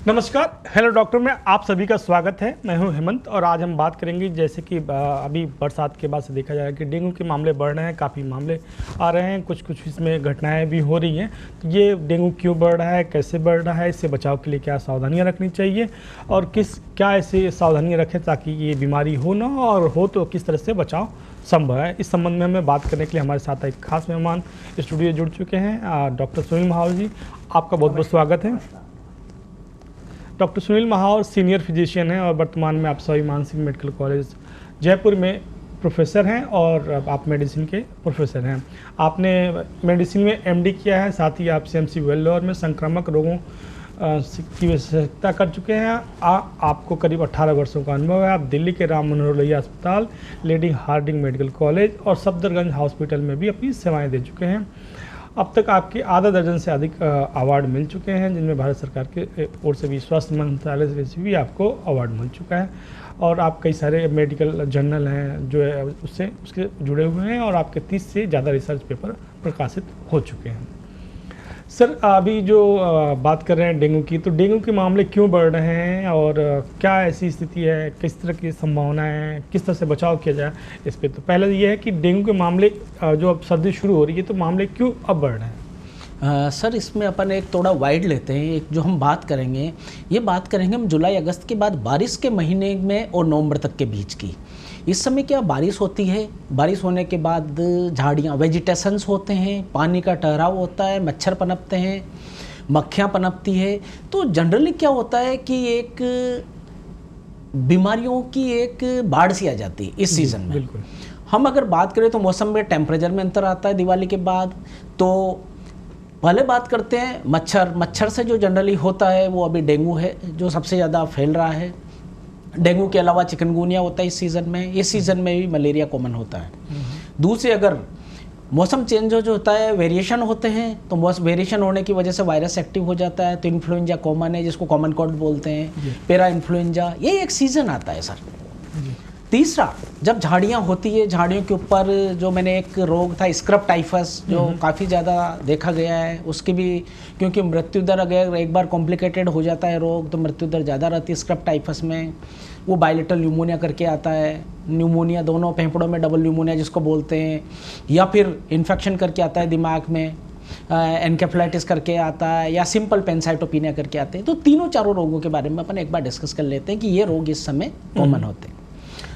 नमस्कार, hello doctor में आप सभी का स्वागत है। मैं हूं हेमंत और आज हम बात करेंगे जैसे कि अभी बरसात के बाद से देखा जाए कि डेंगू के मामले बढ़ रहे हैं, काफ़ी मामले आ रहे हैं, कुछ इसमें घटनाएं भी हो रही हैं। तो ये डेंगू क्यों बढ़ रहा है, कैसे बढ़ रहा है, इससे बचाव के लिए क्या सावधानियाँ रखनी चाहिए और क्या ऐसी सावधानियाँ रखें ताकि ये बीमारी हो ना, और हो तो किस तरह से बचाव संभव है। इस संबंध में हमें बात करने के लिए हमारे साथ एक खास मेहमान स्टूडियो जुड़ चुके हैं। डॉक्टर सुनील महावर जी, आपका बहुत बहुत स्वागत है। डॉक्टर सुनील महावर सीनियर फिजिशियन हैं और वर्तमान में आप सवाई मानसिंह मेडिकल कॉलेज जयपुर में प्रोफेसर हैं और आप मेडिसिन के प्रोफेसर हैं। आपने मेडिसिन में एमडी किया है, साथ ही आप सीएमसी वेल्लोर में संक्रामक रोगों की विशेषज्ञता कर चुके हैं। आपको करीब 18 वर्षों का अनुभव है। आप दिल्ली के राम मनोहर लोहिया अस्पताल, लेडी हार्डिंग मेडिकल कॉलेज और सफदरगंज हॉस्पिटल में भी अपनी सेवाएँ दे चुके हैं। अब तक आपके आधा दर्जन से अधिक अवार्ड मिल चुके हैं, जिनमें भारत सरकार के ओर से भी, स्वास्थ्य मंत्रालय से भी आपको अवार्ड मिल चुका है। और आप कई सारे मेडिकल जर्नल हैं जो है उसके जुड़े हुए हैं और आपके 30 से ज़्यादा रिसर्च पेपर प्रकाशित हो चुके हैं। सर, अभी जो बात कर रहे हैं डेंगू की, तो डेंगू के मामले क्यों बढ़ रहे हैं और क्या ऐसी स्थिति है, किस तरह की संभावना है, किस तरह से बचाव किया जाए इस पे। तो पहले ये है कि डेंगू के मामले जो अब सर्दी शुरू हो रही है, तो मामले क्यों अब बढ़ रहे हैं? सर, इसमें अपन एक थोड़ा वाइड लेते हैं। एक जो हम बात करेंगे, ये बात करेंगे हम जुलाई अगस्त के बाद बारिश के महीने में और नवंबर तक के बीच की। इस समय क्या बारिश होती है, बारिश होने के बाद झाड़ियाँ, वेजिटेशंस होते हैं, पानी का ठहराव होता है, मच्छर पनपते हैं, मक्खियाँ पनपती है। तो जनरली क्या होता है कि एक बीमारियों की एक बाढ़ सी आ जाती है इस सीज़न में। बिल्कुल। हम अगर बात करें तो मौसम में टेम्परेचर में अंतर आता है दिवाली के बाद। तो पहले बात करते हैं मच्छर से जो जनरली होता है वो अभी डेंगू है जो सबसे ज़्यादा फैल रहा है। डेंगू के अलावा चिकनगुनिया होता है इस सीज़न में। इस सीज़न में भी मलेरिया कॉमन होता है। दूसरे, अगर मौसम चेंज जो होता है, वेरिएशन होते हैं, तो वेरिएशन होने की वजह से वायरस एक्टिव हो जाता है। तो इन्फ्लुएंजा कॉमन है, जिसको कॉमन कोल्ड बोलते हैं, पेरा इन्फ्लुएंजा, ये एक सीज़न आता है सर। तीसरा, जब झाड़ियाँ होती है, झाड़ियों के ऊपर जो मैंने एक रोग था स्क्रब टाइफस, जो काफ़ी ज़्यादा देखा गया है, उसकी भी, क्योंकि मृत्यु दर अगर एक बार कॉम्प्लिकेटेड हो जाता है रोग तो मृत्यु दर ज़्यादा रहती है स्क्रब टाइफस में। वो बायलेटरल न्यूमोनिया करके आता है, न्यूमोनिया दोनों फेफड़ों में, डबल न्यूमोनिया जिसको बोलते हैं, या फिर इन्फेक्शन करके आता है दिमाग में, एनकेफेलाइटिस करके आता है, या सिंपल पेनसाइटोपिनिया करके आते हैं। तो तीनों चारों रोगों के बारे में अपन एक बार डिस्कस कर लेते हैं कि ये रोग इस समय कॉमन होते हैं।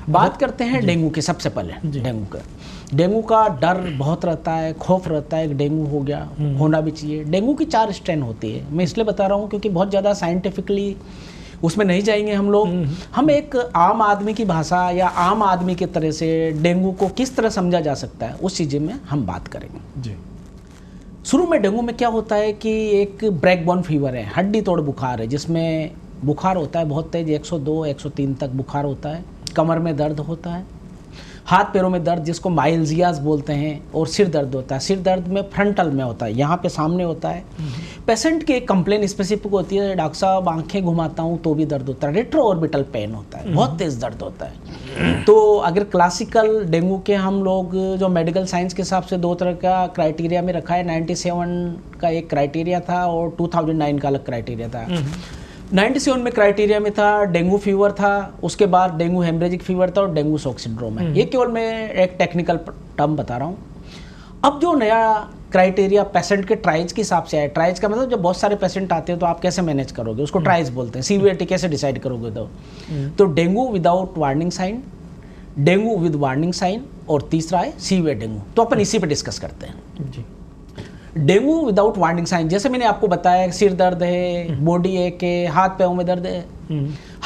बात करते हैं डेंगू की। सबसे पहले डेंगू का डर बहुत रहता है, खौफ रहता है कि डेंगू हो गया, होना भी चाहिए। डेंगू की 4 स्ट्रेन होती है। मैं इसलिए बता रहा हूँ क्योंकि बहुत ज़्यादा साइंटिफिकली उसमें नहीं जाएंगे हम लोग। हम एक आम आदमी की भाषा या आम आदमी की तरह से डेंगू को किस तरह समझा जा सकता है उस चीज़ में हम बात करेंगे जी। शुरू में डेंगू में क्या होता है कि एक ब्रेकबोन फीवर है, हड्डी तोड़ बुखार है, जिसमें बुखार होता है बहुत तेज, 102 103 तक बुखार होता है। कमर में दर्द होता है, हाथ पैरों में दर्द जिसको माइल्जियाज बोलते हैं, और सिर दर्द होता है। सिर दर्द में फ्रंटल में होता है, यहाँ पे सामने होता है। पेशेंट की एक कंप्लेन स्पेसिफिक होती है, डॉक्टर साहब आंखें घुमाता हूँ तो भी दर्द होता है, रेट्रो ऑर्बिटल पेन होता है, बहुत तेज दर्द होता है। तो अगर क्लासिकल डेंगू के हम लोग जो मेडिकल साइंस के हिसाब से 2 तरह का क्राइटेरिया में रखा है, 97 का एक क्राइटेरिया था और 2009 का अलग क्राइटेरिया था। 97 में क्राइटेरिया में था डेंगू फीवर था, उसके बाद डेंगू हेमरेजिक फीवर था और डेंगू शॉक सिंड्रोम है। ये केवल मैं एक टेक्निकल टर्म बता रहा हूँ। अब जो नया क्राइटेरिया पेशेंट के ट्राइज के हिसाब से है, ट्राइज का मतलब जब बहुत सारे पेशेंट आते हैं तो आप कैसे मैनेज करोगे, उसको ट्राइज बोलते हैं। सीवियरिटी कैसे डिसाइड करोगे, तो dengue without warning sign, dengue with warning sign, और तीसरा है सीवियर डेंगू। तो अपन इसी पे डिस्कस करते हैं जी। डेंगू विदाउट वार्निंग साइन, जैसे मैंने आपको बताया, सिर दर्द है, बॉडी एक है, हाथ पैरों में दर्द है,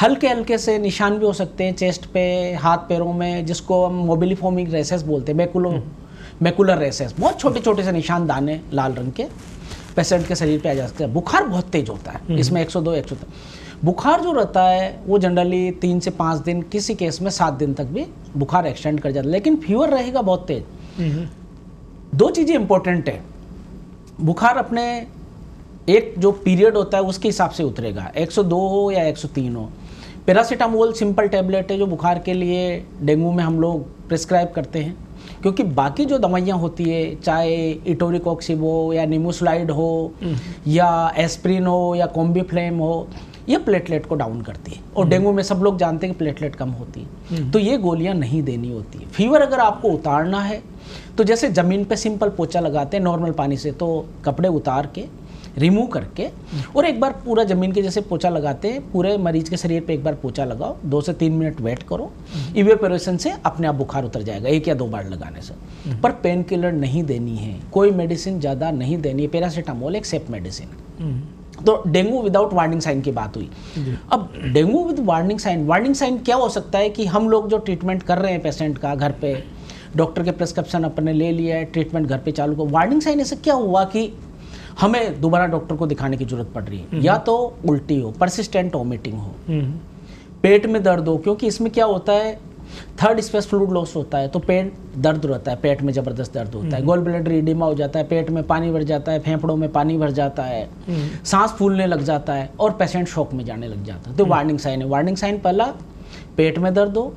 हल्के हल्के से निशान भी हो सकते हैं चेस्ट पे, हाथ पैरों में, जिसको हम मोबिलिफॉर्मिक रेसेस बोलते हैं, मैकुलर रेसेस, बहुत छोटे छोटे से निशान, दाने लाल रंग के पेशेंट के शरीर पे आ जा सकते हैं। बुखार बहुत तेज होता है, इसमें 102 103 बुखार जो रहता है वो जनरली 3 से 5 दिन, किसी केस में 7 दिन तक भी बुखार एक्सटेंड कर जाता है, लेकिन फीवर रहेगा बहुत तेज। 2 चीज़ें इंपॉर्टेंट है, बुखार अपने एक जो पीरियड होता है उसके हिसाब से उतरेगा, 102 हो या 103 हो। पैरासीटामोल सिंपल टैबलेट है जो बुखार के लिए डेंगू में हम लोग प्रिस्क्राइब करते हैं, क्योंकि बाकी जो दवाइयाँ होती है, चाहे इटोरिकोक्सिब हो या निमोसुलाइड हो या एस्प्रिन हो या कॉम्बीफ्लेम हो, ये प्लेटलेट को डाउन करती है। और डेंगू में सब लोग जानते हैं कि प्लेटलेट कम होती है, तो ये गोलियां नहीं देनी होती है। फीवर अगर आपको उतारना है तो जैसे ज़मीन पे सिंपल पोछा लगाते हैं नॉर्मल पानी से, तो कपड़े उतार के रिमूव करके और एक बार पूरा ज़मीन के जैसे पोछा लगाते हैं, पूरे मरीज के शरीर पे एक बार पोछा लगाओ, 2 से 3 मिनट वेट करो, इवेपोरेशन से अपने आप बुखार उतर जाएगा 1 या 2 बार लगाने से। पर पेन किलर नहीं देनी है, कोई मेडिसिन ज़्यादा नहीं देनी है। पैरासीटामोल एक सेफ मेडिसिन। तो डेंगू विदाउट वार्निंग साइन की बात हुई। अब डेंगू विद वार्निंग साइन क्या हो सकता है कि हम लोग जो ट्रीटमेंट कर रहे हैं पेशेंट का घर पे, डॉक्टर के प्रिस्क्रिप्शन अपने ले लिया है, ट्रीटमेंट घर पे चालू कर, वार्निंग साइन ऐसे क्या हुआ कि हमें दोबारा डॉक्टर को दिखाने की जरूरत पड़ रही है, या तो उल्टी हो, परसिस्टेंट वोमिटिंग हो, पेट में दर्द हो, क्योंकि इसमें क्या होता है थर्ड स्पेस फ्लूइड लॉस होता है, तो पेट दर्द रहता है, पेट में जबरदस्त दर्द होता है, गॉल ब्लैडर एडिमा हो जाता है, पेट में पानी भर जाता है, फेफड़ों में पानी भर जाता है, सांस फूलने लग जाता है और पेशेंट शॉक में जाने लग जाता है। तो वार्निंग साइन है। वार्निंग साइन पहला पेट में दर्द हो,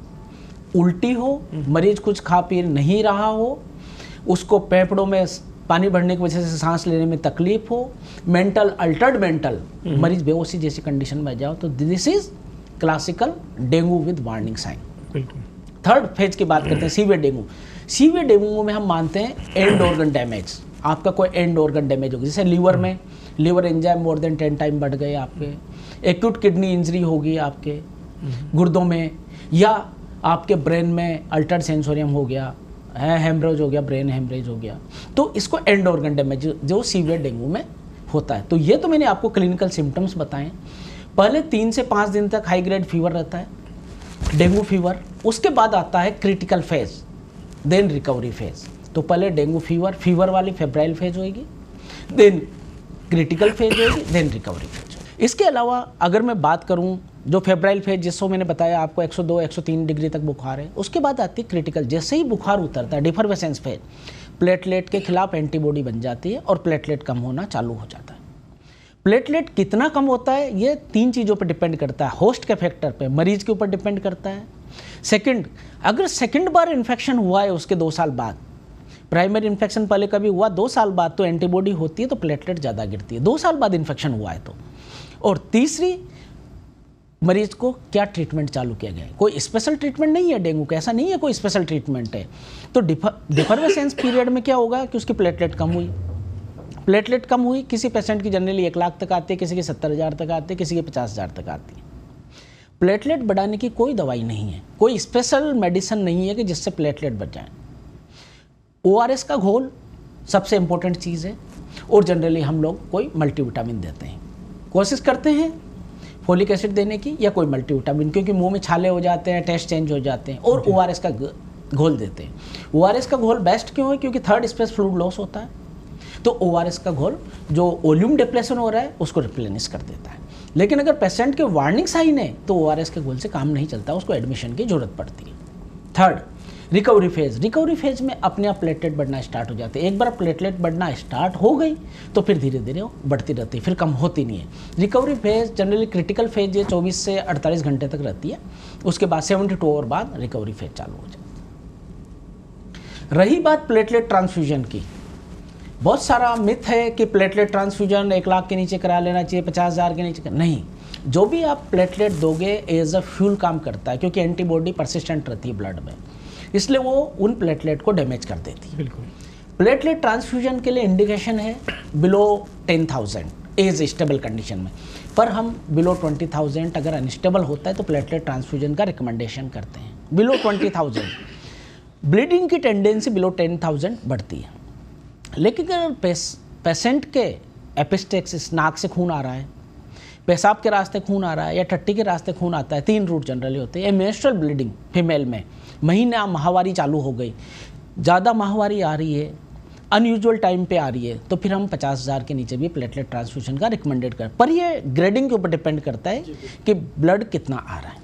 उल्टी हो, मरीज कुछ खा पी नहीं रहा हो, उसको फेफड़ों में पानी भरने की वजह से सांस लेने में तकलीफ हो, मेंटल अल्टर्ड मेंटल, मरीज बेहोशी जैसी कंडीशन में जाओ, तो this is classical dengue with warning sign. Third phase की बात करते हैं सीवियर डेंगू। सीवियर डेंगू में हम मानते हैं एंड ऑर्गन डैमेज, आपका कोई एंड ऑर्गन डैमेज होगी, जैसे लीवर में liver enzyme more than 10 time बढ़ गए आपके, एक्यूट किडनी इंजरी होगी आपके गुर्दों में, या आपके ब्रेन में अल्टर्ड सेंसोरियम हो गया है, हेमरेज हो गया, ब्रेन हेमरेज हो गया, तो इसको एंड ऑर्गन डैमेज जो सीवियर डेंगू में होता है। तो ये तो मैंने आपको क्लिनिकल सिम्टम्स बताएं। पहले 3 से 5 दिन तक हाई ग्रेड फीवर रहता है, डेंगू फीवर। उसके बाद आता है critical phase, then recovery phase. तो पहले डेंगू फीवर वाली फेब्राइल फेज होगी, देन क्रिटिकल फेज होगी, देन रिकवरी फेज। इसके अलावा अगर मैं बात करूं जो फेब्राइल फेज, जिसको मैंने बताया आपको 102 103 डिग्री तक बुखार है, उसके बाद आती है क्रिटिकल। जैसे ही बुखार उतरता है डिफरवेसेंस फेज, प्लेटलेट के खिलाफ एंटीबॉडी बन जाती है और प्लेटलेट कम होना चालू हो जाता है। प्लेटलेट कितना कम होता है ये 3 चीज़ों पर डिपेंड करता है। होस्ट के फैक्टर पे, मरीज के ऊपर डिपेंड करता है। सेकंड, अगर सेकंड बार इन्फेक्शन हुआ है उसके 2 साल बाद, प्राइमरी इन्फेक्शन पहले कभी हुआ 2 साल बाद, तो एंटीबॉडी होती है तो प्लेटलेट ज़्यादा गिरती है, 2 साल बाद इन्फेक्शन हुआ है तो। और तीसरी, मरीज को क्या ट्रीटमेंट चालू किया गया है। कोई स्पेशल ट्रीटमेंट नहीं है डेंगू का, ऐसा नहीं है कोई स्पेशल ट्रीटमेंट है। तो डिफरवेसेंस पीरियड में क्या होगा कि उसकी प्लेटलेट कम हुई। प्लेटलेट कम हुई, किसी पेशेंट की जनरली 1 लाख तक आती है, किसी की 70,000 तक आती है, किसी की 50,000 तक आती है। प्लेटलेट बढ़ाने की कोई दवाई नहीं है, कोई स्पेशल मेडिसिन नहीं है कि जिससे प्लेटलेट बढ़ जाए। ORS का घोल सबसे इंपॉर्टेंट चीज़ है, और जनरली हम लोग कोई मल्टीविटामिन देते हैं, कोशिश करते हैं फोलिक एसिड देने की या कोई मल्टीविटामिन, क्योंकि मुंह में छाले हो जाते हैं, टेस्ट चेंज हो जाते हैं, और ORS का घोल देते हैं। ORS का घोल बेस्ट क्यों है, क्योंकि थर्ड स्पेस फ्लूइड लॉस होता है, तो ORS का घोल जो वॉल्यूम डिप्लेशन हो रहा है उसको रिप्लेनिश कर देता है। लेकिन अगर पेशेंट के वार्निंग साइन है तो ORS के घोल से काम नहीं चलता, उसको एडमिशन की जरूरत पड़ती है। Third, recovery phase. Recovery phase में अपने आप प्लेटलेट बढ़ना स्टार्ट हो जाते हैं। एक बार प्लेटलेट बढ़ना स्टार्ट हो गई तो फिर धीरे धीरे वो बढ़ती रहती है, फिर कम होती नहीं है। Recovery phase generally critical phase ये 24 से 48 घंटे तक रहती है, उसके बाद 72 आवर बाद रिकवरी फेज चालू हो जाती है। रही बात प्लेटलेट ट्रांसफ्यूजन की, बहुत सारा मिथ है कि प्लेटलेट ट्रांसफ्यूजन 1 लाख के नीचे करा लेना चाहिए, 50,000 के नीचे नहीं। जो भी आप प्लेटलेट दोगे एज अ फ्यूल काम करता है, क्योंकि एंटीबॉडी परसिस्टेंट रहती है ब्लड में, इसलिए वो उन प्लेटलेट को डैमेज कर देती है। बिल्कुल। प्लेटलेट ट्रांसफ्यूजन के लिए इंडिकेशन है बिलो 10,000 एज स्टेबल कंडीशन में, पर हम बिलो 20,000 अगर अनस्टेबल होता है तो प्लेटलेट ट्रांसफ्यूजन का रिकमेंडेशन करते हैं। बिलो 20,000 ब्लीडिंग की टेंडेंसी बिलो 10,000 बढ़ती है। लेकिन अगर पेशेंट के एपिस्टेक्सिस, नाक से खून आ रहा है, पेशाब के रास्ते खून आ रहा है, या टट्टी के रास्ते खून आता है, 3 रूट जनरली होते हैं। मेंस्ट्रुअल ब्लीडिंग फीमेल में, महीना माहवारी चालू हो गई, ज़्यादा माहवारी आ रही है, अनयूजुअल टाइम पे आ रही है, तो फिर हम 50,000 के नीचे भी प्लेटलेट ट्रांसफ्यूजन का रिकमेंडेड कर। पर ये ग्रेडिंग के ऊपर डिपेंड करता है कि ब्लड कितना आ रहा है।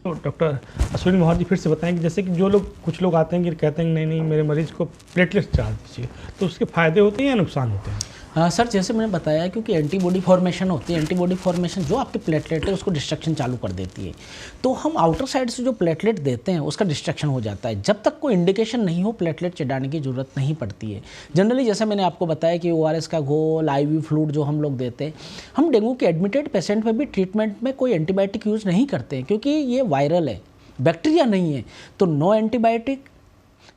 तो डॉक्टर अश्विनी मोहन जी फिर से बताएं कि जैसे कि जो लोग, कुछ लोग आते हैं कि कहते हैं नहीं नहीं मेरे मरीज को प्लेटलेट्स चढ़ा दीजिए, तो उसके फ़ायदे होते हैं या नुकसान होते हैं? हाँ सर, जैसे मैंने बताया क्योंकि एंटीबॉडी फॉर्मेशन होती है, एंटीबॉडी फॉर्मेशन जो आपके प्लेटलेट है उसको डिस्ट्रक्शन चालू कर देती है। तो हम आउटर साइड से जो प्लेटलेट देते हैं उसका डिस्ट्रक्शन हो जाता है। जब तक कोई इंडिकेशन नहीं हो प्लेटलेट चढ़ाने की ज़रूरत नहीं पड़ती है। जनरली जैसे मैंने आपको बताया कि ORS का घोल, IV फ्लूइड जो हम लोग देते हैं, हम डेंगू के एडमिटेड पेशेंट में भी ट्रीटमेंट में कोई एंटीबायोटिक यूज़ नहीं करते हैं क्योंकि ये वायरल है, बैक्टीरिया नहीं है। तो no antibiotic,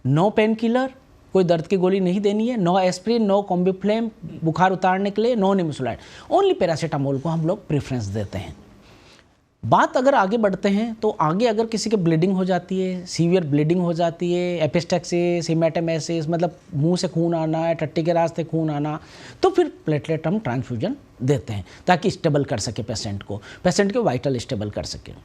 no pain killer, कोई दर्द की गोली नहीं देनी है, नो एस्प्रिन, नो कॉम्बिफ्लेम बुखार उतारने के लिए, नो निमेसुलाइड, ओनली पैरासीटामोल को हम लोग प्रेफरेंस देते हैं। बात अगर आगे बढ़ते हैं तो आगे अगर किसी के ब्लीडिंग हो जाती है, सीवियर ब्लीडिंग हो जाती है, एपिस्टेक्सिस, हेमेटोमेसिस मतलब मुंह से खून आना है, टट्टी के रास्ते खून आना, तो फिर प्लेटलेट हम ट्रांसफ्यूजन देते हैं ताकि स्टेबल कर सके पेशेंट को, पेशेंट के वाइटल स्टेबल कर सके।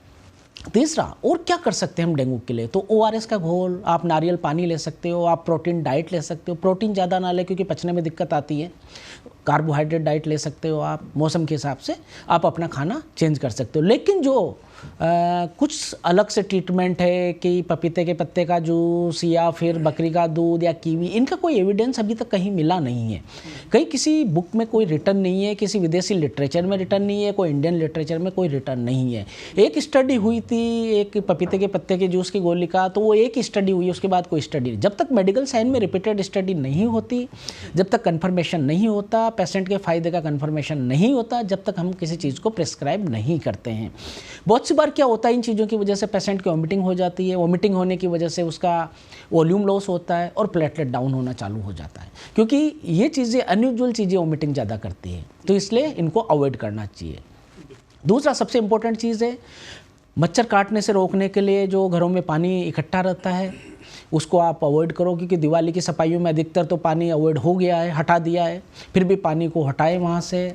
तीसरा और क्या कर सकते हैं हम डेंगू के लिए, तो ORS का घोल, आप नारियल पानी ले सकते हो, आप प्रोटीन डाइट ले सकते हो, प्रोटीन ज़्यादा ना ले क्योंकि पचने में दिक्कत आती है। कार्बोहाइड्रेट डाइट ले सकते हो आप, मौसम के हिसाब से आप अपना खाना चेंज कर सकते हो। लेकिन जो कुछ अलग से ट्रीटमेंट है कि पपीते के पत्ते का जूस या फिर बकरी का दूध या कीवी, इनका कोई एविडेंस अभी तक कहीं मिला नहीं है। कहीं किसी बुक में कोई रिटर्न नहीं है, किसी विदेशी लिटरेचर में रिटर्न नहीं है, कोई इंडियन लिटरेचर में कोई रिटर्न नहीं है। एक स्टडी हुई थी एक पपीते के पत्ते के जूस की गोली का, तो वो एक स्टडी हुई, उसके बाद कोई स्टडी नहीं। जब तक मेडिकल साइंस में रिपीटेड स्टडी नहीं होती, जब तक कन्फर्मेशन नहीं होता, पेशेंट के फ़ायदे का कन्फर्मेशन नहीं होता, जब तक हम किसी चीज़ को प्रिस्क्राइब नहीं करते हैं। बहुत सी बार क्या होता है, इन चीज़ों की वजह से पेशेंट की वॉमिटिंग हो जाती है, वॉमिटिंग होने की वजह से उसका वॉल्यूम लॉस होता है और प्लेटलेट डाउन होना चालू हो जाता है, क्योंकि ये चीज़ें अनयूजुअल चीज़ें वॉमिटिंग ज़्यादा करती है, तो इसलिए इनको अवॉइड करना चाहिए। दूसरा सबसे इम्पोर्टेंट चीज़ है, मच्छर काटने से रोकने के लिए जो घरों में पानी इकट्ठा रहता है उसको आप अवॉइड करो, क्योंकि दिवाली की सफाइयों में अधिकतर तो पानी अवॉइड हो गया है, हटा दिया है। फिर भी पानी को हटाएं वहाँ से।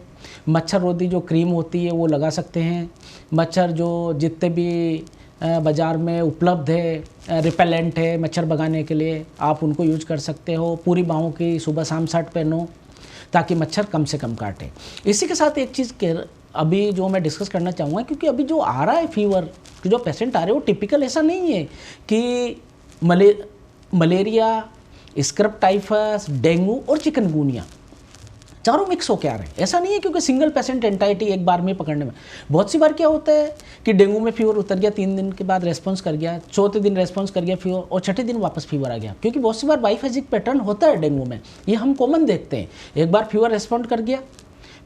मच्छर रोधी जो क्रीम होती है वो लगा सकते हैं। मच्छर जो जितने भी बाज़ार में उपलब्ध है रिपेलेंट है मच्छर भगाने के लिए, आप उनको यूज कर सकते हो। पूरी बाहों की सुबह शाम शर्ट पहनो ताकि मच्छर कम से कम काटे। इसी के साथ एक चीज़ अभी जो मैं डिस्कस करना चाहूँगा, क्योंकि अभी जो आ रहा है फीवर, जो पेशेंट आ रहे हैं वो टिपिकल ऐसा नहीं है कि मलेरिया, स्क्रब टाइफस, डेंगू और चिकनगुनिया चारों मिक्स होकर आ रहे हैं। ऐसा नहीं है क्योंकि सिंगल पेशेंट एंटाइटी एक बार में पकड़ने में। बहुत सी बार क्या होता है कि डेंगू में फीवर उतर गया, 3 दिन के बाद रेस्पॉन्स कर गया, चौथे दिन रेस्पॉन्स कर गया फीवर, और छठे दिन वापस फीवर आ गया, क्योंकि बहुत सी बार बाइफेजिक पैटर्न होता है डेंगू में। ये हम कॉमन देखते हैं, एक बार फीवर रेस्पॉन्ड कर गया,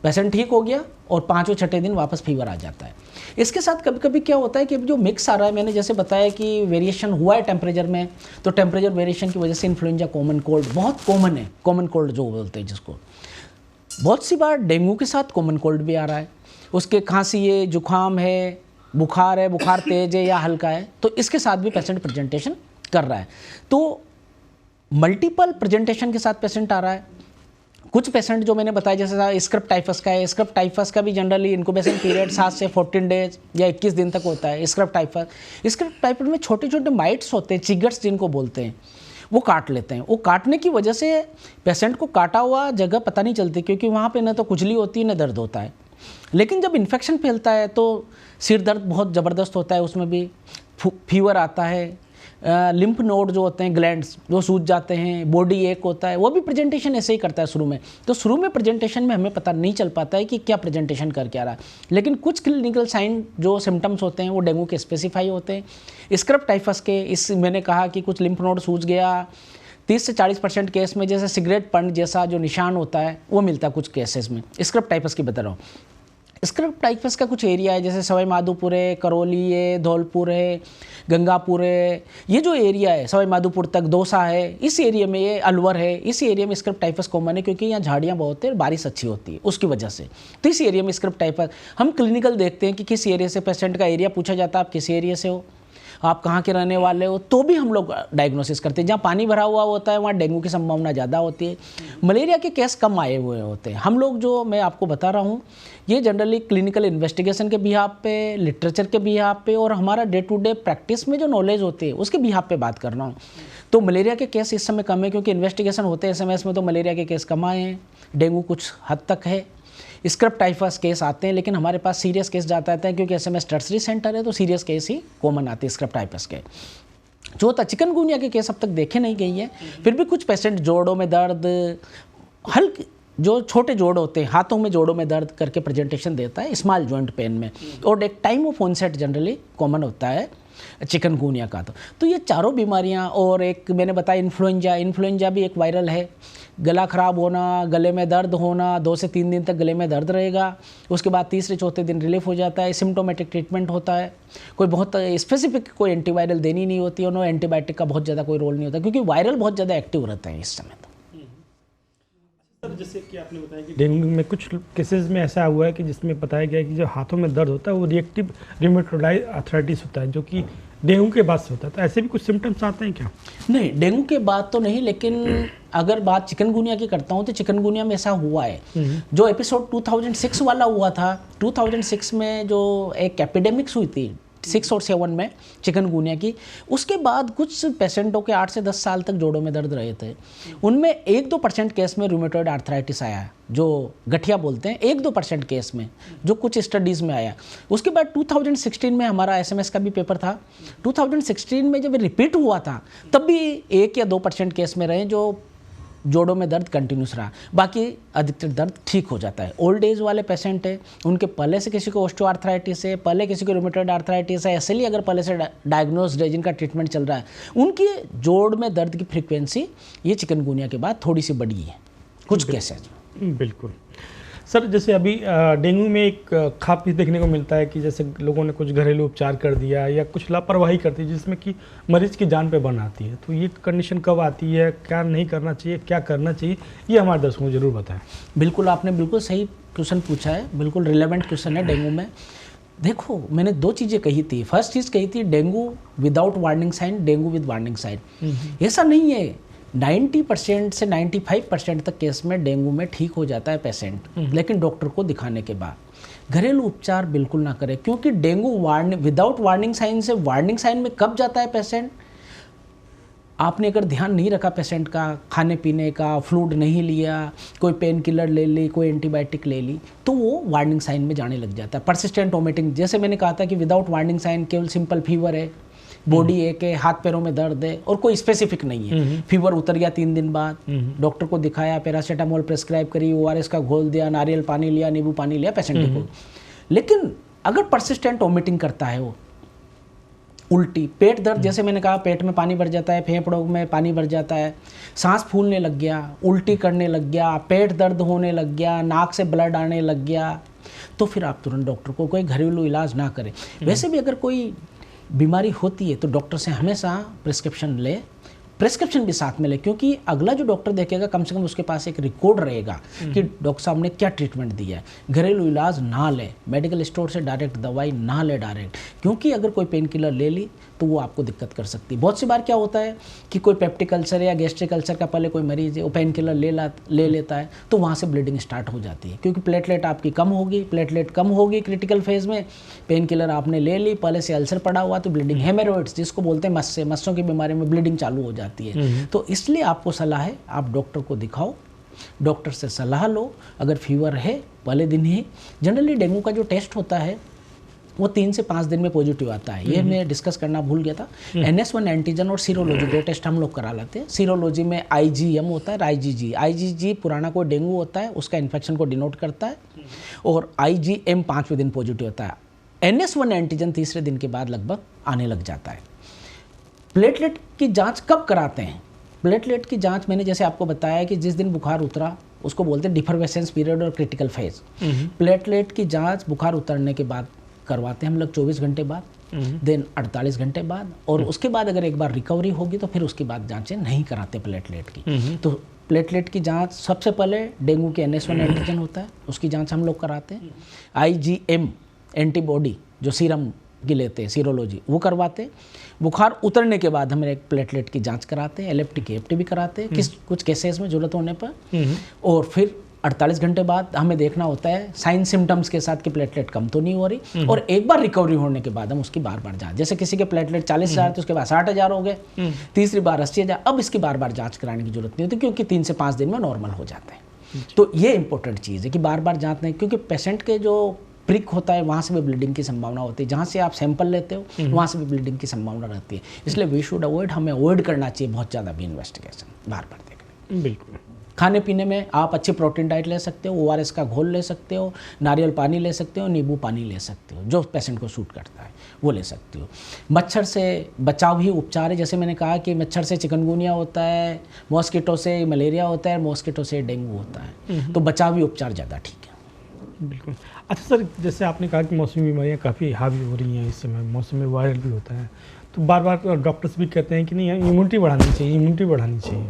पेशेंट ठीक हो गया और 5वें छठे दिन वापस फीवर आ जाता है। इसके साथ कभी कभी क्या होता है कि जो मिक्स आ रहा है, मैंने जैसे बताया कि वेरिएशन हुआ है टेम्परेचर में, तो टेम्परेचर वेरिएशन की वजह से इन्फ्लुएंजा कॉमन कोल्ड बहुत कॉमन है, कॉमन कोल्ड जो बोलते हैं जिसको। बहुत सी बार डेंगू के साथ कॉमन कोल्ड भी आ रहा है, उसके खांसी है, जुकाम है, बुखार है, बुखार तेज है या हल्का है, तो इसके साथ भी पेशेंट प्रेजेंटेशन कर रहा है। तो मल्टीपल प्रेजेंटेशन के साथ पेशेंट आ रहा है। कुछ पेशेंट जो मैंने बताया जैसे स्क्रब टाइफस का है, स्क्रब टाइफस का भी जनरली इनक्यूबेशन पीरियड 7 से 14 डेज या 21 दिन तक होता है। स्क्रब टाइफस में छोटे छोटे माइट्स होते हैं, चिगर्स जिनको बोलते हैं, वो काट लेते हैं। वो काटने की वजह से पेशेंट को काटा हुआ जगह पता नहीं चलती, क्योंकि वहाँ पे न तो खुजली होती है न दर्द होता है। लेकिन जब इन्फेक्शन फैलता है तो सिर दर्द बहुत ज़बरदस्त होता है, उसमें भी फीवर आता है, लिम्फ नोड जो होते हैं ग्लैंड्स वो सूज जाते हैं, बॉडी एक होता है। वो भी प्रेजेंटेशन ऐसे ही करता है शुरू में। तो शुरू में प्रेजेंटेशन में हमें पता नहीं चल पाता है कि क्या प्रेजेंटेशन करके आ रहा है, लेकिन कुछ क्लिनिकल साइन जो सिम्टम्स होते हैं वो डेंगू के स्पेसिफाई होते हैं। स्क्रब टाइफस के इस मैंने कहा कि कुछ लिम्फ नोड सूज गया, 30 से 40% केस में जैसे सिगरेट पंड जैसा जो निशान होता है वो मिलता है कुछ केसेस में। स्क्रब टाइफस की बता रहा हूँ। स्क्रब टाइफस का कुछ एरिया है जैसे सवाई माधोपुर है, करौली है, धौलपुर है, गंगापुर है, ये जो एरिया है सवाई माधोपुर तक, दौसा है, इस एरिया में ये अलवर है, इस एरिया में स्क्रब टाइफस कॉमन है क्योंकि यहाँ झाड़ियाँ बहुत है और बारिश अच्छी होती है उसकी वजह से। तो इस एरिया में स्क्रब टाइफस हम क्लिनिकल देखते हैं कि किस एरिया से, पेशेंट का एरिया पूछा जाता है, आप किस एरिया से हो, आप कहाँ के रहने वाले हो, तो भी हम लोग डायग्नोसिस करते हैं। जहाँ पानी भरा हुआ होता है वहाँ डेंगू की संभावना ज़्यादा होती है। मलेरिया के केस कम आए हुए होते हैं। हम लोग जो मैं आपको बता रहा हूँ ये जनरली क्लिनिकल इन्वेस्टिगेशन के बिहाफ पे, लिटरेचर के बिहाफ पे और हमारा डे टू डे प्रैक्टिस में जो नॉलेज होती है उसके बिहाफ पे बात कर रहा हूँ। तो मलेरिया के केस इस समय कम है क्योंकि इन्वेस्टिगेशन होते हैं SMS में, तो मलेरिया के केस कम आए हैं। डेंगू कुछ हद तक है, स्क्रब टाइफस केस आते हैं, लेकिन हमारे पास सीरियस केस जाता है क्योंकि SMS टर्सरी सेंटर है, तो सीरियस केस ही कॉमन आते हैं स्क्रब टाइफस के। जो होता चिकनगुनिया के केस अब तक देखे नहीं गई है, फिर भी कुछ पेशेंट जोड़ों में दर्द, हल्की जो छोटे जोड़ होते हैं, हाथों में जोड़ों में दर्द करके प्रेजेंटेशन देता है स्मॉल जॉइंट पेन में, और एक time of onset generally common होता है चिकनगुनिया का। तो ये चारों बीमारियां, और एक मैंने बताया इन्फ्लुएंजा भी एक वायरल है। गला खराब होना, गले में दर्द होना, 2 से 3 दिन तक गले में दर्द रहेगा, उसके बाद तीसरे चौथे दिन रिलीफ हो जाता है। सिम्टोमेटिक ट्रीटमेंट होता है, कोई बहुत स्पेसिफिक कोई एंटीवायरल देनी नहीं होती है, उन्होंने एंटीबायोटिक का बहुत ज़्यादा कोई रोल नहीं होता, क्योंकि वायरल बहुत ज़्यादा एक्टिव रहते हैं इस समय। सर जैसे कि आपने बताया कि डेंगू में कुछ केसेस में ऐसा हुआ है कि जिसमें बताया गया है कि जो हाथों में दर्द होता है वो रिएक्टिव रूमेटॉइड आर्थराइटिस होता है, जो कि डेंगू के बाद से होता है। तो ऐसे भी कुछ सिम्टम्स आते हैं क्या? नहीं, डेंगू के बाद तो नहीं, लेकिन अगर बात चिकनगुनिया की करता हूँ तो चिकनगुनिया में ऐसा हुआ है। जो एपिसोड 2006 वाला हुआ था, 2006 में जो एक एपिडेमिक्स हुई थी 6 और 7 में चिकनगुनिया की, उसके बाद कुछ पेशेंटों के 8 से 10 साल तक जोड़ों में दर्द रहे थे। उनमें 1-2% केस में रूमेटॉइड आर्थराइटिस आया, जो गठिया बोलते हैं, 1-2% केस में, जो कुछ स्टडीज़ में आया। उसके बाद 2016 में हमारा SMS का भी पेपर था। 2016 में जब रिपीट हुआ था तब भी 1 या 2% केस में रहे जो जोड़ों में दर्द कंटिन्यूस रहा, बाकी अधिकतर दर्द ठीक हो जाता है। ओल्ड एज वाले पेशेंट है, उनके पहले से किसी को ऑस्टियोआर्थराइटिस है, पहले किसी को रूमेटॉइड आर्थराइटिस है, ऐसे ही अगर पहले से डायग्नोस्ड है, जिनका ट्रीटमेंट चल रहा है, उनकी जोड़ में दर्द की फ्रीक्वेंसी ये चिकनगुनिया के बाद थोड़ी सी बढ़ी है कुछ केसेज। बिल्कुल सर, जैसे अभी डेंगू में एक खाप भी देखने को मिलता है कि जैसे लोगों ने कुछ घरेलू उपचार कर दिया या कुछ लापरवाही करती है जिसमें कि मरीज की जान पे बन आती है। तो ये कंडीशन कब आती है, क्या नहीं करना चाहिए, क्या करना चाहिए, ये हमारे दर्शकों को जरूर बताएं। बिल्कुल, आपने बिल्कुल सही क्वेश्चन पूछा है, बिल्कुल रिलेवेंट क्वेश्चन है। डेंगू में देखो, मैंने 2 चीज़ें कही थी। फर्स्ट चीज़ कही थी dengue without warning sign, dengue with warning sign. ऐसा नहीं है, 90% से 95% तक केस में डेंगू में ठीक हो जाता है पेशेंट, लेकिन डॉक्टर को दिखाने के बाद घरेलू उपचार बिल्कुल ना करें, क्योंकि डेंगू विदाउट वार्निंग साइन से वार्निंग साइन में कब जाता है पेशेंट, आपने अगर ध्यान नहीं रखा पेशेंट का, खाने पीने का, फ्लूइड नहीं लिया, कोई पेन किलर ले ली, कोई एंटीबायोटिक ले ली, तो वो वार्निंग साइन में जाने लग जाता है। परसिस्टेंट वोमिटिंग, जैसे मैंने कहा था कि विदाउट वार्निंग साइन केवल सिंपल फीवर है, बॉडी एक है, हाथ पैरों में दर्द है और कोई स्पेसिफिक नहीं है, फीवर उतर गया 3 दिन बाद, डॉक्टर को दिखाया, पैरासीटामोल प्रेस्क्राइब करी, ORS का घोल दिया, नारियल पानी लिया, नींबू पानी लिया पेशेंट को। लेकिन अगर परसिस्टेंट वोमिटिंग करता है, वो उल्टी, पेट दर्द, जैसे मैंने कहा पेट में पानी भर जाता है, फेफड़ों में पानी भर जाता है, सांस फूलने लग गया, उल्टी करने लग गया, पेट दर्द होने लग गया, नाक से ब्लड आने लग गया, तो फिर आप तुरंत डॉक्टर को कोई घरेलू इलाज ना करें। वैसे भी अगर कोई बीमारी होती है तो डॉक्टर से हमेशा प्रिस्क्रिप्शन ले, प्रिस्क्रिप्शन भी साथ में ले, क्योंकि अगला जो डॉक्टर देखेगा कम से कम उसके पास एक रिकॉर्ड रहेगा कि डॉक्टर साहब ने क्या ट्रीटमेंट दिया है। घरेलू इलाज ना ले, मेडिकल स्टोर से डायरेक्ट दवाई ना ले डायरेक्ट, क्योंकि अगर कोई पेन किलर ले ली तो वो आपको दिक्कत कर सकती है। बहुत सी बार क्या होता है कि कोई पेप्टिक अल्सर या गैस्ट्रिक अल्सर का पहले कोई मरीज है, वो पेन किलर ले लेता है, तो वहाँ से ब्लीडिंग स्टार्ट हो जाती है, क्योंकि प्लेटलेट आपकी कम होगी, प्लेटलेट कम होगी क्रिटिकल फेज में, पेन किलर आपने ले ली, पहले से अल्सर पड़ा हुआ, तो ब्लीडिंग, हेमोरॉइड्स जिसको बोलते हैं मस्सों की बीमारी में ब्लीडिंग चालू हो जाती है। तो इसलिए आपको सलाह है आप डॉक्टर को दिखाओ, डॉक्टर से सलाह लो। अगर फीवर है पहले दिन ही, जनरली डेंगू का जो टेस्ट होता है वो 3 से 5 दिन में पॉजिटिव आता है, ये मैं डिस्कस करना भूल गया था। NS1 एंटीजन और सीरोलॉजी 2 टेस्ट हम लोग करा लेते हैं। सीरोलॉजी में IgM होता है, IgG पुराना कोई डेंगू होता है उसका इन्फेक्शन को डिनोट करता है, और IgM 5वें दिन पॉजिटिव होता है। NS1 एंटीजन 3रे दिन के बाद लगभग आने लग जाता है। प्लेटलेट की जांच कब कराते हैं? प्लेटलेट की जांच मैंने जैसे आपको बताया कि जिस दिन बुखार उतरा उसको बोलते हैं डिफरवेसेंस पीरियड और क्रिटिकल फेज। प्लेटलेट की जांच बुखार उतरने के बाद करवाते हैं हम लोग 24 घंटे बाद, देन 48 घंटे बाद, और उसके बाद अगर एक बार रिकवरी होगी तो फिर उसके बाद जांचें नहीं कराते प्लेटलेट की। तो प्लेटलेट की जांच सबसे पहले डेंगू के NS1 एंटीजन होता है उसकी जांच हम लोग कराते हैं। IgM एंटीबॉडी जो सीरम की लेते हैं, सीरोलॉजी वो करवाते हैं। बुखार उतरने के बाद हम एक प्लेटलेट की जांच कराते हैं, LFT KFT भी कराते हैं कुछ केसेस में जरूरत होने पर, और फिर 48 घंटे बाद हमें देखना होता है साइन सिम्टम्स के साथ कि प्लेटलेट कम तो नहीं हो रही, और एक बार रिकवरी होने के बाद हम उसकी बार बार जांच, जैसे किसी के प्लेटलेट 40,000 थे उसके बाद 60,000 हो गए, तीसरी बार 80,000, अब इसकी बार बार जांच कराने की जरूरत नहीं होती क्योंकि 3 से 5 दिन में नॉर्मल हो जाते हैं। तो ये इंपॉर्टेंट चीज़ है कि बार बार जांच नहीं, क्योंकि पेशेंट के जो प्रिक होता है वहाँ से भी ब्लीडिंग की संभावना होती है, जहाँ से आप सैंपल लेते हो वहाँ से भी ब्लीडिंग की संभावना रहती है। इसलिए वी शुड अवॉइड, हमें अवॉइड करना चाहिए बहुत ज़्यादा भी इन्वेस्टिगेशन बार बार देखने। बिल्कुल खाने पीने में आप अच्छी प्रोटीन डाइट ले सकते हो, ORS का घोल ले सकते हो, नारियल पानी ले सकते हो, नींबू पानी ले सकते हो, जो पेशेंट को सूट करता है वो ले सकते हो। मच्छर से बचाव ही उपचार है। जैसे मैंने कहा कि मच्छर से चिकनगुनिया होता है, मॉस्किटो से मलेरिया होता है, मॉस्किटो से डेंगू होता है, तो बचाव ही उपचार ज़्यादा ठीक है। बिल्कुल। अच्छा सर, जैसे आपने कहा कि मौसमी बीमारियां काफ़ी हावी हो रही हैं इस समय, मौसम में वायरल भी होता है, तो बार बार डॉक्टर्स भी कहते हैं कि नहीं इम्यूनिटी बढ़ानी चाहिए, इम्यूनिटी बढ़ानी चाहिए।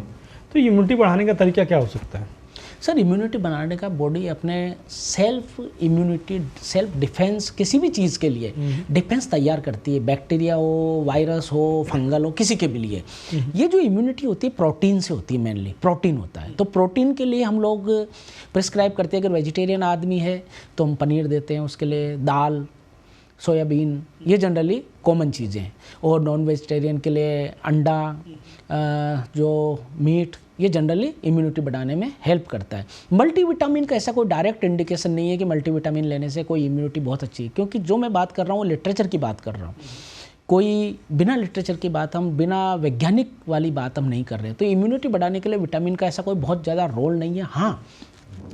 तो इम्यूनिटी बढ़ाने का तरीका क्या हो सकता है? सर, इम्यूनिटी बनाने का बॉडी अपने सेल्फ इम्यूनिटी, सेल्फ डिफेंस, किसी भी चीज़ के लिए डिफेंस तैयार करती है। बैक्टीरिया हो, वायरस हो, फंगल हो, किसी के भी लिए ये जो इम्यूनिटी होती है प्रोटीन से होती है, मेनली प्रोटीन होता है। तो प्रोटीन के लिए हम लोग प्रिस्क्राइब करते हैं। अगर वेजिटेरियन आदमी है तो हम पनीर देते हैं उसके लिए, दाल, सोयाबीन, ये जनरली कॉमन चीज़ें हैं। और नॉन वेजिटेरियन के लिए अंडा, जो मीट, ये जनरली इम्यूनिटी बढ़ाने में हेल्प करता है। मल्टीविटामिन का ऐसा कोई डायरेक्ट इंडिकेशन नहीं है कि मल्टीविटामिन लेने से कोई इम्यूनिटी बहुत अच्छी है, क्योंकि जो मैं बात कर रहा हूँ लिटरेचर की बात कर रहा हूँ। कोई बिना लिटरेचर की बात, हम बिना वैज्ञानिक वाली बात हम नहीं कर रहे। तो इम्यूनिटी बढ़ाने के लिए विटामिन का ऐसा कोई बहुत ज़्यादा रोल नहीं है। हाँ,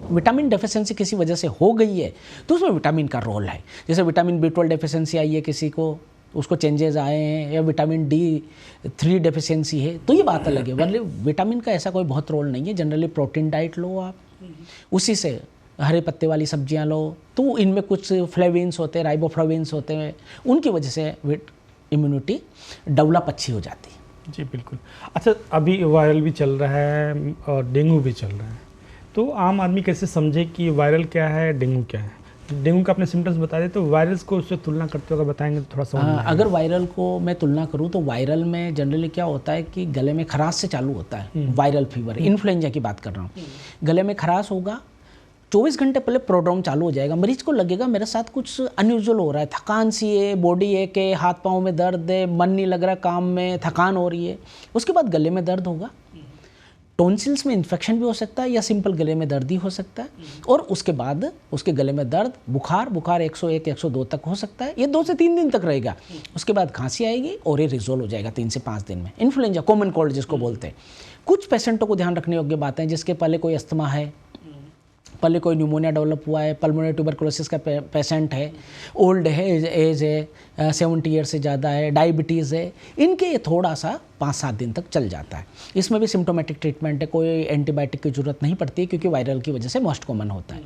विटामिन डेफिशिएंसी किसी वजह से हो गई है तो उसमें विटामिन का रोल है। जैसे विटामिन B12 डेफिशिएंसी आई है किसी को, उसको चेंजेस आए हैं, या विटामिन D3 डेफिशिएंसी है, तो ये बात अलग है। मतलब विटामिन का ऐसा कोई बहुत रोल नहीं है। जनरली प्रोटीन डाइट लो आप, उसी से हरे पत्ते वाली सब्जियां लो, तो इनमें कुछ फ्लेविन्स होते हैं, राइबोफ्लाविन्स होते हैं, उनकी वजह से इम्यूनिटी डेवलप अच्छी हो जाती है। जी बिल्कुल। अच्छा, अभी वायरल भी चल रहा है और डेंगू भी चल रहा है, तो आम आदमी कैसे समझे कि वायरल क्या है, डेंगू क्या है? डेंगू का अपने सिम्टम्स बता दें, तो वायरस को उससे तुलना करते हुए बताएंगे तो थोड़ा सा। अगर वायरल को मैं तुलना करूं तो वायरल में जनरली क्या होता है कि गले में खराश से चालू होता है। वायरल फीवर, इन्फ्लुएंजा की बात कर रहा हूँ। गले में खराश होगा, 24 घंटे पहले प्रोड्रोम चालू हो जाएगा। मरीज को लगेगा मेरे साथ कुछ अनयूजुअल हो रहा है, थकान सी है, बॉडी एक है, हाथ पाँव में दर्द है, मन नहीं लग रहा काम में, थकान हो रही है। उसके बाद गले में दर्द होगा, टॉन्सिल्स में इन्फेक्शन भी हो सकता है, या सिंपल गले में दर्द ही हो सकता है। और उसके बाद उसके गले में दर्द, बुखार 101 102 तक हो सकता है। ये 2 से 3 दिन तक रहेगा। उसके बाद खांसी आएगी और ये रिजोल्व हो जाएगा 3 से 5 दिन में। इन्फ्लुएंजा, कॉमन कोल्ड जिसको बोलते हैं। कुछ पेशेंटों को ध्यान रखने योग्य बातें, जिसके पहले कोई अस्थमा है, पहले कोई न्यूमोनिया डेवलप हुआ है, पल्मोनरी ट्यूबरकुलोसिस का पेशेंट है, ओल्ड है, एज है, 70 ईयर से ज़्यादा है, डायबिटीज़ है, इनके ये थोड़ा सा 5-7 दिन तक चल जाता है। इसमें भी सिम्टोमेटिक ट्रीटमेंट है, कोई एंटीबायोटिक की जरूरत नहीं पड़ती, क्योंकि वायरल की वजह से मोस्ट कॉमन होता है।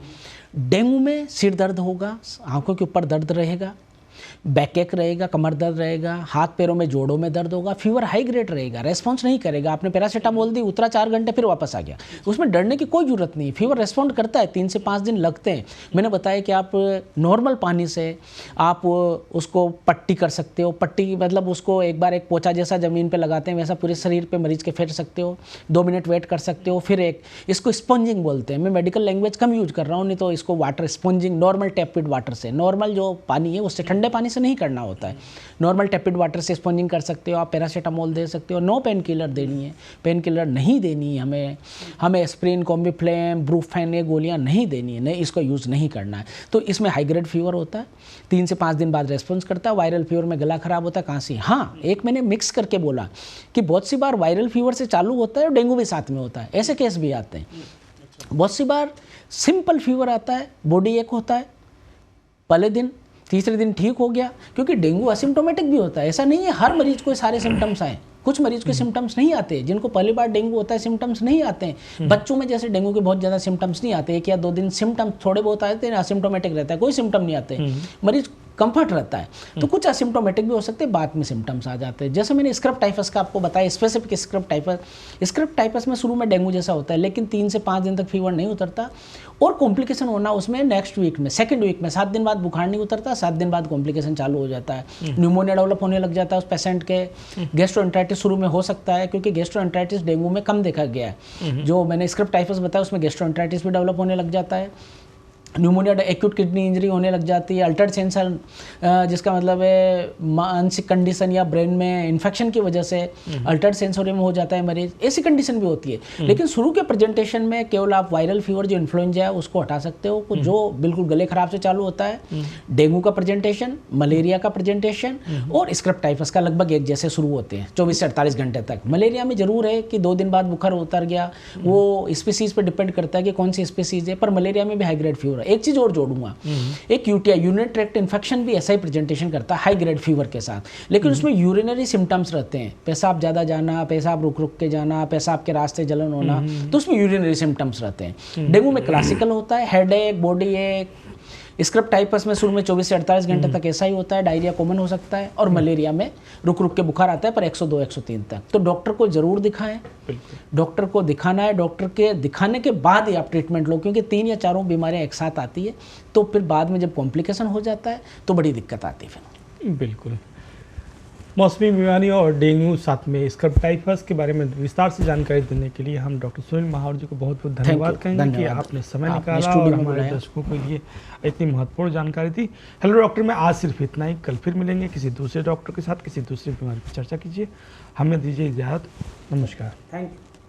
डेंगू में सिर दर्द होगा, आंखों के ऊपर दर्द रहेगा, बैक एक रहेगा, कमर दर्द रहेगा, हाथ पैरों में जोड़ों में दर्द होगा, फीवर हाई ग्रेड रहेगा, रेस्पॉन्स नहीं करेगा। आपने पैरासीटामोल दी, उतरा 4 घंटे, फिर वापस आ गया। उसमें डरने की कोई जरूरत नहीं। फीवर रेस्पॉन्ड करता है, 3 से 5 दिन लगते हैं। मैंने बताया कि आप नॉर्मल पानी से आप उसको पट्टी कर सकते हो। पट्टी मतलब उसको एक बार एक पोछा जैसा ज़मीन पर लगाते हैं, वैसा पूरे शरीर पर मरीज के फेर सकते हो, 2 मिनट वेट कर सकते हो। फिर इसको स्पंजिंग बोलते हैं। मैं मेडिकल लैंग्वेज कम यूज कर रहा हूँ, नहीं तो इसको वाटर स्पंजिंग, नॉर्मल टैपिड वाटर से, नॉर्मल जो पानी है उससे, ठंडे पानी से नहीं करना होता है, नॉर्मल टैपिड वाटर से स्पंजिंग कर सकते हो। आप पैरासीटामोल दे सकते हो। नो पेन किलर देनी है, पेन किलर नहीं देनी है हमें एस्प्रिन, कॉम्बिफ्लेम, ब्रूफेन, ये गोलियां नहीं देनी है, नहीं, इसको यूज़ नहीं करना है। तो इसमें हाई ग्रेड फीवर होता है, 3 से 5 दिन बाद रेस्पॉन्स करता है। वायरल फीवर में गला खराब होता है, खांसी। हाँ, एक मैंने मिक्स करके बोला कि बहुत सी बार वायरल फीवर से चालू होता है और डेंगू भी साथ में होता है, ऐसे केस भी आते हैं। बहुत सी बार सिंपल फीवर आता है, बॉडी एक होता है, पहले दिन, तीसरे दिन ठीक हो गया, क्योंकि डेंगू असिम्प्टोमेटिक भी होता है। ऐसा नहीं है हर मरीज को सारे सिम्टम्स आए। कुछ मरीज के सिम्टम्स नहीं आते, जिनको पहली बार डेंगू होता है सिम्टम्स नहीं आते हैं। बच्चों में जैसे डेंगू के बहुत ज़्यादा सिम्टम्स नहीं आते, 1 या 2 दिन सिम्टम्स थोड़े बहुत आते हैं, असिम्प्टोमेटिक रहता है, कोई सिम्टम नहीं आते, मरीज कंफर्ट रहता है। तो कुछ असिम्प्टोमेटिक भी हो सकते हैं, बाद में सिम्टम्स आ जाते हैं। जैसे मैंने स्क्रब टाइफस का आपको बताया, स्पेसिफिक स्क्रब टाइफस में शुरू में डेंगू जैसा होता है, लेकिन 3 से 5 दिन तक फीवर नहीं उतरता, और कॉम्प्लिकेशन होना उसमें नेक्स्ट वीक में, 2nd वीक में, 7 दिन बाद बुखार नहीं उतरता, 7 दिन बाद कॉम्प्लिकेशन चालू हो जाता है, न्यूमोनिया डेवलप होने लग जाता है उस पेशेंट के। गैस्ट्रोएंटेराइटिस शुरू में हो सकता है, क्योंकि गैस्ट्रोएंटेराइटिस डेंगू में कम देखा गया है। जो मैंने स्क्रब टाइफस बताया उसमें गैस्ट्रोएंटेराइटिस भी डेवलप होने लग जाता है। न्यूमोनिया एक्यूट किडनी इंजरी होने लग जाती है, अल्टर्ड सेंसर जिसका मतलब है मानसिक कंडीशन या ब्रेन में इन्फेक्शन की वजह से अल्टर्ड सेंसोरियम हो जाता है मरीज, ऐसी कंडीशन भी होती है। लेकिन शुरू के प्रेजेंटेशन में केवल आप वायरल फीवर जो इन्फ्लुएंजा है उसको हटा सकते हो, जो बिल्कुल गले खराब से चालू होता है, डेंगू का प्रेजेंटेशन, मलेरिया का प्रेजेंटेशन और स्क्रब टाइफस का लगभग एक जैसे शुरू होते हैं 24 से 48 घंटे तक। मलेरिया में जरूर है कि 2 दिन बाद बुखार उतर गया, वो स्पीसीज पे डिपेंड करता है कि कौन सी स्पीसीज है, पर मलेरिया में भी हाई ग्रेड फीवर है। एक चीज और जोड़ूंगा, एक यूटीआई यूरिनरी ट्रैक्ट इन्फेक्शन भी ऐसा ही प्रेजेंटेशन करता है हाई ग्रेड फीवर के साथ, लेकिन उसमें यूरिनरी सिम्टम्स रहते हैं, पेशाब ज़्यादा जाना, पेशाब रुक रुक के जाना, पेशाब के रास्ते जलन होना, तो उसमें यूरिनरी सिम्टम्स रहते हैं। डेंगू में क्लासिकल होता है, हेड एक, बॉडी एक, स्क्रब टाइपस में शुरू में 24 से 48 घंटे तक ऐसा ही होता है, डायरिया कॉमन हो सकता है, और मलेरिया में रुक रुक के बुखार आता है पर 102 103 तक। तो डॉक्टर को जरूर दिखाएं, डॉक्टर को दिखाना है, डॉक्टर के दिखाने के बाद ही आप ट्रीटमेंट लो, क्योंकि 3 या 4 बीमारियां एक साथ आती है, तो फिर बाद में जब कॉम्प्लिकेशन हो जाता है तो बड़ी दिक्कत आती है फिर। बिल्कुल। मौसमी बीमारियों और डेंगू साथ में स्क्रब टाइफस के बारे में विस्तार से जानकारी देने के लिए हम डॉक्टर सुनील महावर जी को बहुत बहुत धन्यवाद कहेंगे कि आपने समय निकाला और हमारे दर्शकों के लिए इतनी महत्वपूर्ण जानकारी दी। हेलो डॉक्टर में आज सिर्फ इतना ही, कल फिर मिलेंगे किसी दूसरे डॉक्टर के साथ, किसी दूसरी बीमारी पर चर्चा कीजिए। हमें दीजिए इजाज़त, नमस्कार। Thank you.